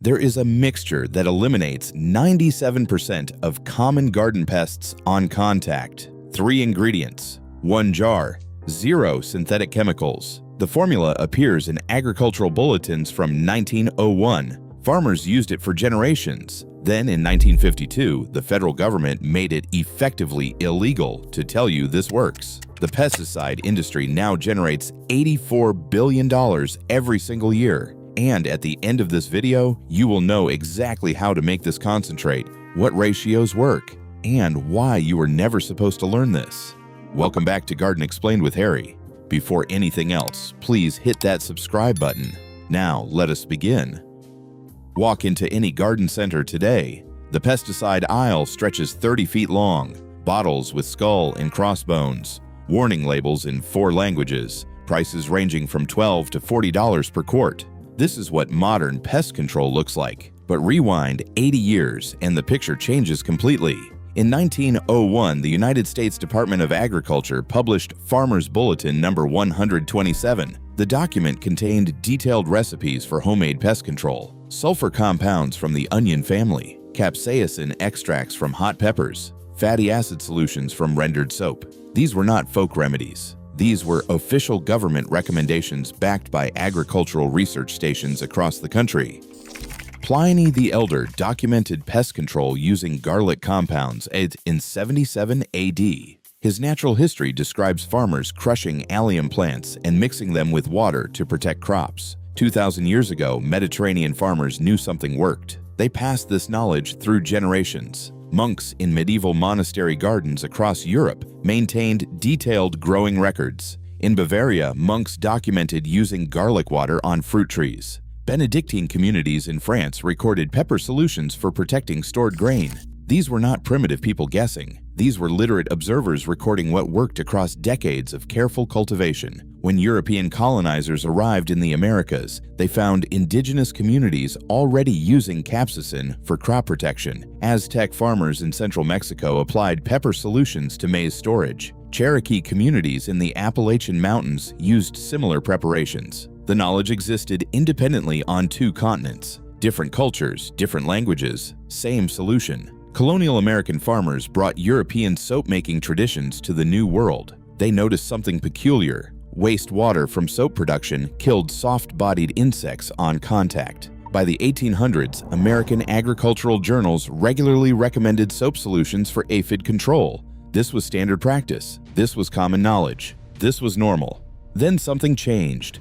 There is a mixture that eliminates 97% of common garden pests on contact. 3 ingredients, 1 jar, 0 synthetic chemicals. The formula appears in agricultural bulletins from 1901. Farmers used it for generations. Then in 1952, the federal government made it effectively illegal to tell you this works. The pesticide industry now generates $84 billion every single year. And at the end of this video, you will know exactly how to make this concentrate, what ratios work, and why you were never supposed to learn this. Welcome back to Garden Explained with Harry. Before anything else, please hit that subscribe button. Now, let us begin. Walk into any garden center today. The pesticide aisle stretches 30 feet long, bottles with skull and crossbones, warning labels in 4 languages, prices ranging from $12 to $40 per quart. This is what modern pest control looks like. But rewind 80 years and the picture changes completely. In 1901, the United States Department of Agriculture published Farmer's Bulletin number 127. The document contained detailed recipes for homemade pest control, sulfur compounds from the onion family, capsaicin extracts from hot peppers, fatty acid solutions from rendered soap. These were not folk remedies. These were official government recommendations backed by agricultural research stations across the country. Pliny the Elder documented pest control using garlic compounds in 77 AD. His natural history describes farmers crushing allium plants and mixing them with water to protect crops. 2,000 years ago, Mediterranean farmers knew something worked. They passed this knowledge through generations. Monks in medieval monastery gardens across Europe maintained detailed growing records. In Bavaria, monks documented using garlic water on fruit trees. Benedictine communities in France recorded pepper solutions for protecting stored grain. These were not primitive people guessing. These were literate observers recording what worked across decades of careful cultivation. When European colonizers arrived in the Americas, they found indigenous communities already using capsaicin for crop protection. Aztec farmers in central Mexico applied pepper solutions to maize storage. Cherokee communities in the Appalachian Mountains used similar preparations. The knowledge existed independently on 2 continents. Different cultures, different languages, same solution. Colonial American farmers brought European soap-making traditions to the New World. They noticed something peculiar. Wastewater from soap production killed soft-bodied insects on contact. By the 1800s, American agricultural journals regularly recommended soap solutions for aphid control. This was standard practice. This was common knowledge. This was normal. Then something changed.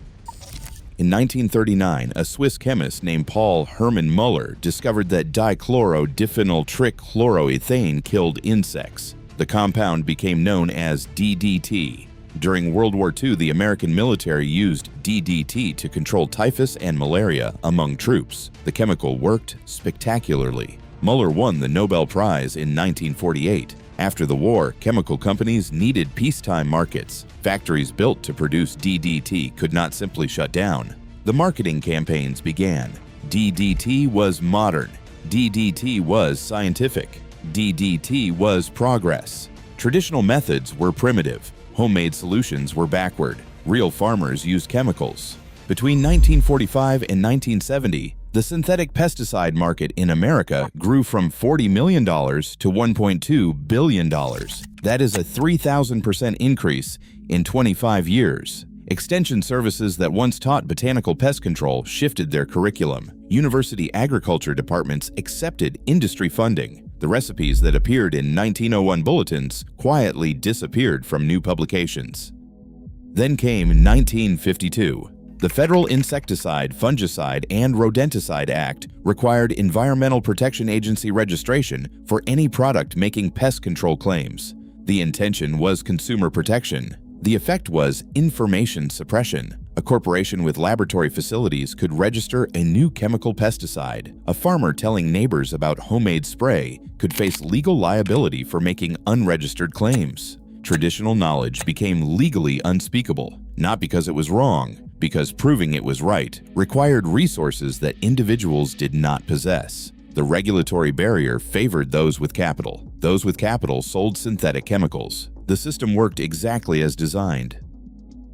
In 1939, a Swiss chemist named Paul Hermann Muller discovered that dichlorodiphenyl trichloroethane killed insects. The compound became known as DDT. During World War II, the American military used DDT to control typhus and malaria among troops. The chemical worked spectacularly. Muller won the Nobel Prize in 1948. After the war, chemical companies needed peacetime markets. Factories built to produce DDT could not simply shut down. The marketing campaigns began. DDT was modern. DDT was scientific. DDT was progress. Traditional methods were primitive. Homemade solutions were backward. Real farmers used chemicals. Between 1945 and 1970, the synthetic pesticide market in America grew from $40 million to $1.2 billion. That is a 3,000% increase in 25 years. Extension services that once taught botanical pest control shifted their curriculum. University agriculture departments accepted industry funding. The recipes that appeared in 1901 bulletins quietly disappeared from new publications. Then came 1952. The Federal Insecticide, Fungicide, and Rodenticide Act required Environmental Protection Agency registration for any product making pest control claims. The intention was consumer protection. The effect was information suppression. A corporation with laboratory facilities could register a new chemical pesticide. A farmer telling neighbors about homemade spray could face legal liability for making unregistered claims. Traditional knowledge became legally unspeakable, not because it was wrong, because proving it was right required resources that individuals did not possess. The regulatory barrier favored those with capital. Those with capital sold synthetic chemicals. The system worked exactly as designed.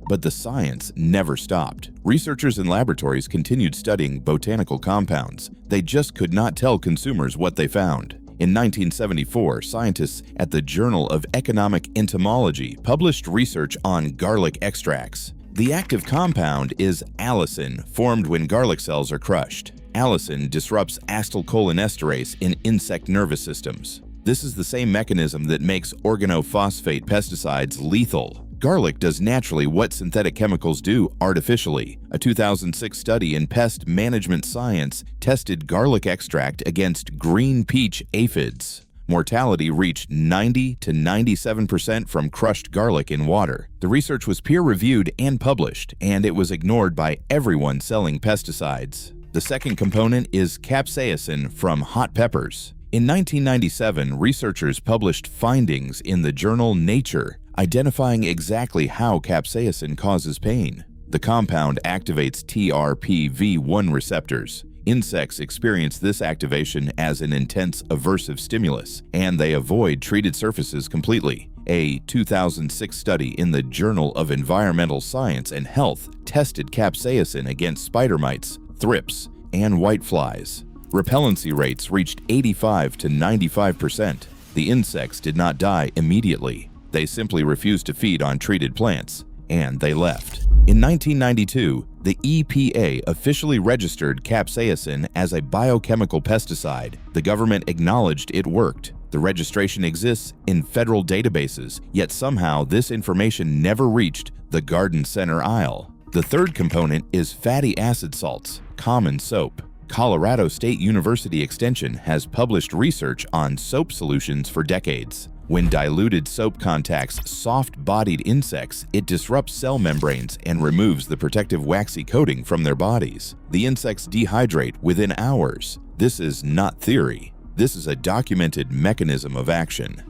But the science never stopped. Researchers and laboratories continued studying botanical compounds. They just could not tell consumers what they found. In 1974, scientists at the Journal of Economic Entomology published research on garlic extracts. The active compound is allicin, formed when garlic cells are crushed. Allicin disrupts acetylcholinesterase in insect nervous systems. This is the same mechanism that makes organophosphate pesticides lethal. Garlic does naturally what synthetic chemicals do artificially. A 2006 study in Pest Management Science tested garlic extract against green peach aphids. Mortality reached 90 to 97% from crushed garlic in water. The research was peer-reviewed and published, and it was ignored by everyone selling pesticides. The second component is capsaicin from hot peppers. In 1997, researchers published findings in the journal Nature identifying exactly how capsaicin causes pain. The compound activates TRPV1 receptors. Insects experience this activation as an intense aversive stimulus, and they avoid treated surfaces completely. A 2006 study in the Journal of Environmental Science and Health tested capsaicin against spider mites, thrips, and whiteflies. Repellency rates reached 85 to 95%. The insects did not die immediately. They simply refused to feed on treated plants, and they left. In 1992, the EPA officially registered capsaicin as a biochemical pesticide. The government acknowledged it worked. The registration exists in federal databases, yet somehow this information never reached the garden center aisle. The third component is fatty acid salts, common soap. Colorado State University Extension has published research on soap solutions for decades. When diluted soap contacts soft-bodied insects, it disrupts cell membranes and removes the protective waxy coating from their bodies. The insects dehydrate within hours. This is not theory. This is a documented mechanism of action.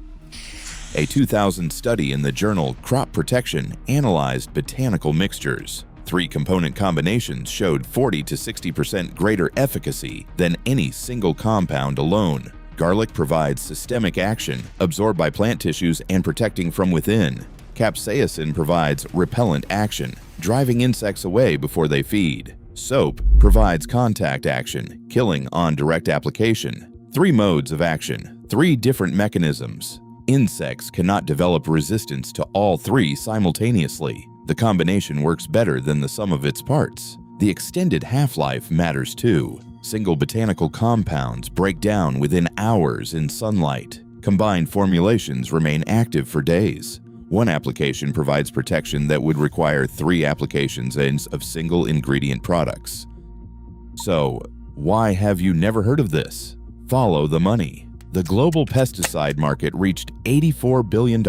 A 2000 study in the journal Crop Protection analyzed botanical mixtures. 3-component combinations showed 40 to 60% greater efficacy than any single compound alone. Garlic provides systemic action, absorbed by plant tissues and protecting from within. Capsaicin provides repellent action, driving insects away before they feed. Soap provides contact action, killing on direct application. 3 modes of action, 3 different mechanisms. Insects cannot develop resistance to all 3 simultaneously. The combination works better than the sum of its parts. The extended half-life matters too. Single botanical compounds break down within hours in sunlight. Combined formulations remain active for days. One application provides protection that would require 3 applications of single ingredient products. So, why have you never heard of this? Follow the money. The global pesticide market reached $84 billion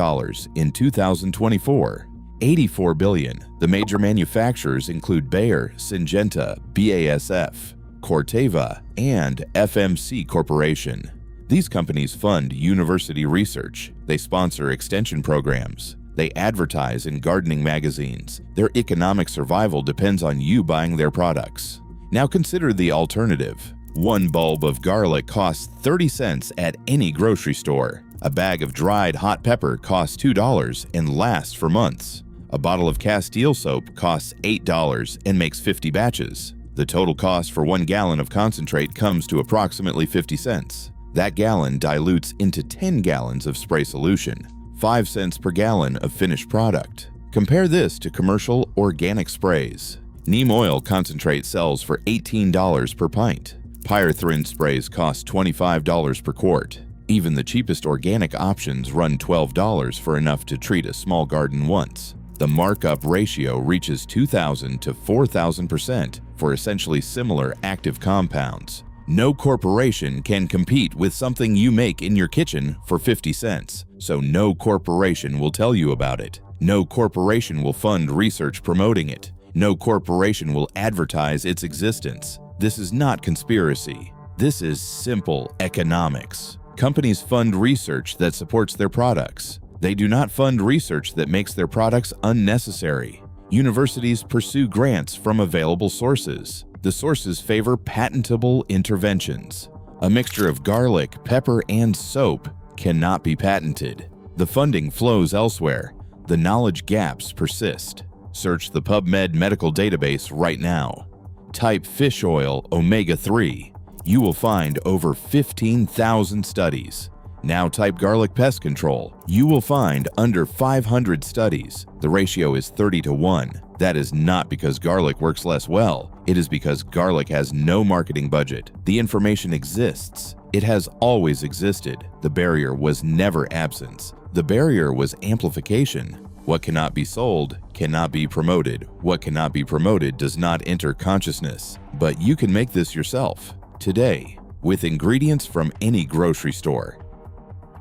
in 2024. $84 billion. The major manufacturers include Bayer, Syngenta, BASF, Corteva, and FMC Corporation. These companies fund university research. They sponsor extension programs. They advertise in gardening magazines. Their economic survival depends on you buying their products. Now consider the alternative. 1 bulb of garlic costs 30 cents at any grocery store. A bag of dried hot pepper costs $2 and lasts for months. A bottle of Castile soap costs $8 and makes 50 batches. The total cost for 1 gallon of concentrate comes to approximately 50 cents. That gallon dilutes into 10 gallons of spray solution, 5 cents per gallon of finished product. Compare this to commercial organic sprays. Neem oil concentrate sells for $18 per pint. Pyrethrin sprays cost $25 per quart. Even the cheapest organic options run $12 for enough to treat a small garden once. The markup ratio reaches 2,000 to 4,000% for essentially similar active compounds. No corporation can compete with something you make in your kitchen for 50 cents, so no corporation will tell you about it. No corporation will fund research promoting it. No corporation will advertise its existence. This is not conspiracy. This is simple economics. Companies fund research that supports their products. They do not fund research that makes their products unnecessary. Universities pursue grants from available sources. The sources favor patentable interventions. A mixture of garlic, pepper, and soap cannot be patented. The funding flows elsewhere. The knowledge gaps persist. Search the PubMed medical database right now. Type fish oil omega-3. You will find over 15,000 studies. Now type garlic pest control. You will find under 500 studies. The ratio is 30-1. That is not because garlic works less well. It is because garlic has no marketing budget. The information exists. It has always existed. The barrier was never absence. The barrier was amplification. What cannot be sold cannot be promoted. What cannot be promoted does not enter consciousness. But you can make this yourself today with ingredients from any grocery store.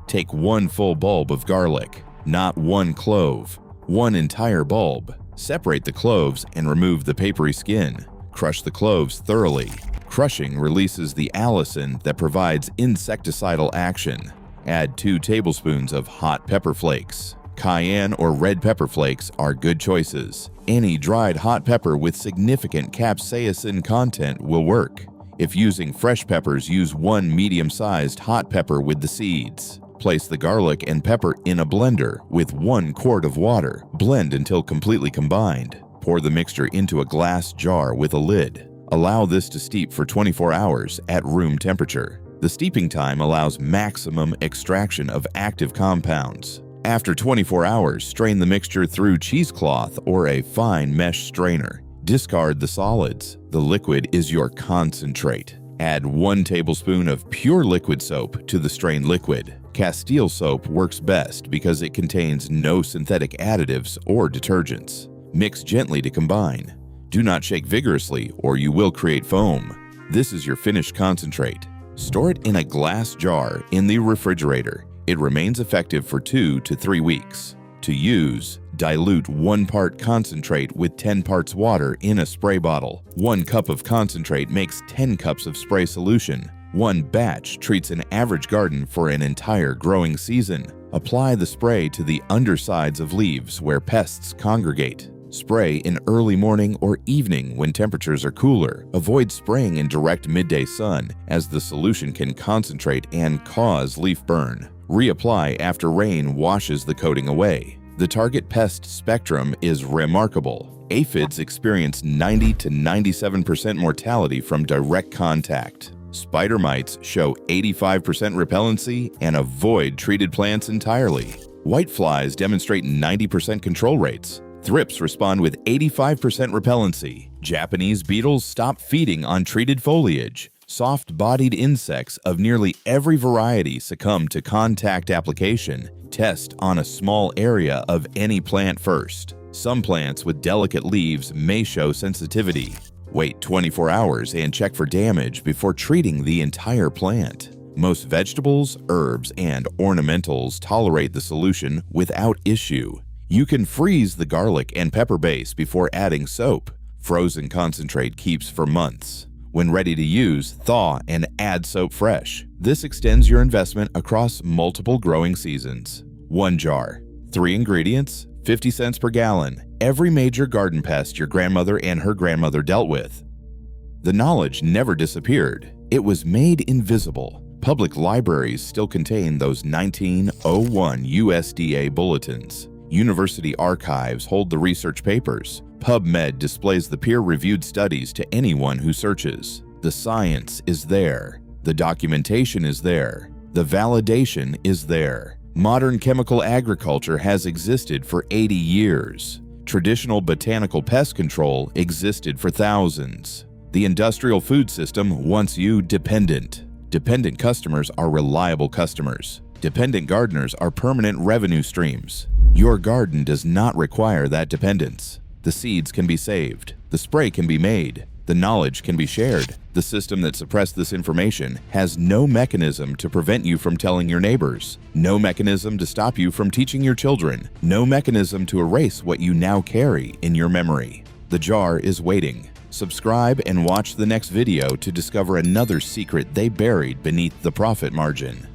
Take 1 full bulb of garlic, not 1 clove, 1 entire bulb. Separate the cloves and remove the papery skin. Crush the cloves thoroughly. Crushing releases the allicin that provides insecticidal action. Add 2 tablespoons of hot pepper flakes. Cayenne or red pepper flakes are good choices. Any dried hot pepper with significant capsaicin content will work. If using fresh peppers, use 1 medium-sized hot pepper with the seeds. Place the garlic and pepper in a blender with 1 quart of water. Blend until completely combined. Pour the mixture into a glass jar with a lid. Allow this to steep for 24 hours at room temperature. The steeping time allows maximum extraction of active compounds. After 24 hours, strain the mixture through cheesecloth or a fine mesh strainer. Discard the solids. The liquid is your concentrate. Add 1 tablespoon of pure liquid soap to the strained liquid. Castile soap works best because it contains no synthetic additives or detergents. Mix gently to combine. Do not shake vigorously or you will create foam. This is your finished concentrate. Store it in a glass jar in the refrigerator. It remains effective for 2 to 3 weeks. To use, dilute 1 part concentrate with 10 parts water in a spray bottle. 1 cup of concentrate makes 10 cups of spray solution. 1 batch treats an average garden for an entire growing season. Apply the spray to the undersides of leaves where pests congregate. Spray in early morning or evening when temperatures are cooler. Avoid spraying in direct midday sun as the solution can concentrate and cause leaf burn. Reapply after rain washes the coating away. The target pest spectrum is remarkable. Aphids experience 90 to 97% mortality from direct contact. Spider mites show 85% repellency and avoid treated plants entirely. Whiteflies demonstrate 90% control rates. Thrips respond with 85% repellency. Japanese beetles stop feeding on treated foliage. Soft-bodied insects of nearly every variety succumb to contact application. Test on a small area of any plant first. Some plants with delicate leaves may show sensitivity. Wait 24 hours and check for damage before treating the entire plant. Most vegetables, herbs, and ornamentals tolerate the solution without issue. You can freeze the garlic and pepper base before adding soap. Frozen concentrate keeps for months. When ready to use, thaw and add soap fresh. This extends your investment across multiple growing seasons. 1 jar, 3 ingredients, 50 cents per gallon. Every major garden pest your grandmother and her grandmother dealt with. The knowledge never disappeared. It was made invisible. Public libraries still contain those 1901 USDA bulletins. University archives hold the research papers. PubMed displays the peer-reviewed studies to anyone who searches. The science is there. The documentation is there. The validation is there. Modern chemical agriculture has existed for 80 years. Traditional botanical pest control existed for thousands. The industrial food system wants you dependent. Dependent customers are reliable customers. Dependent gardeners are permanent revenue streams. Your garden does not require that dependence. The seeds can be saved. The spray can be made. The knowledge can be shared. The system that suppressed this information has no mechanism to prevent you from telling your neighbors. No mechanism to stop you from teaching your children. No mechanism to erase what you now carry in your memory. The jar is waiting. Subscribe and watch the next video to discover another secret they buried beneath the profit margin.